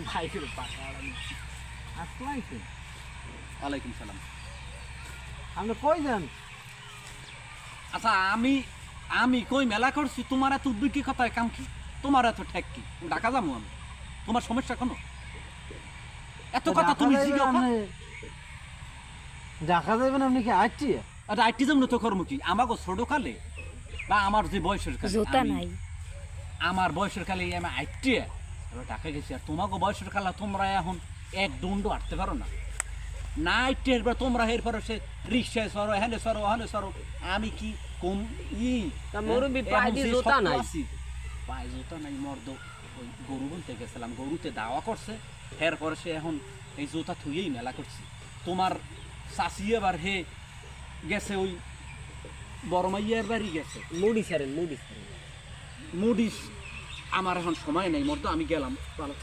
ভাইয়ের পাকা আসসালাম ওয়ালাইকুম সালাম। আপনি কই যান? আচ্ছা আমি আমি কই মেলা করছি, তোমার এত উদ্বিগ্ন কথায় কাম কি? তোমার এত ঠেক কি? ঢাকা যাবো আমি, তোমার সমস্যা কোনো? এত কথা তুমি জিজ্ঞাসা দেখা যাবেন আপনি কি আসছি? আইটি যেমন তো কর্ম কি আমাকে ছোট কালে বা আমার যে বয়সের কালে জোতা নাই আমার বয়সের কালে আমি আইটি ঢাকা গেছি, আর তোমাকে বয়সের কালে তোমরা এখন এক দণ্ড আটতে পারো না না আইটি এরপর তোমরা এরপর সে রিক্সায় সরো হেনে সরো হেনে সরো, আমি কি কম তা মুরব্বি পায়ে দিয়ে জুতা নাই। পায়ে জুতা নাই মর্দ, ওই গরু বলতে গেছিলাম, গরুতে দাওয়া করছে, এরপরে সে এখন এই জুতা থুয়েই মেলা করছি। তোমার চাষি এবার হে গেছে ওই বড় মাইয়ার বাড়ি গেছে মুড়ি ছাড়েন মুড়ি ছাড়েন। মুডিস, আমার এখন সময় নেই মর্দ, আমি গেলাম ভালো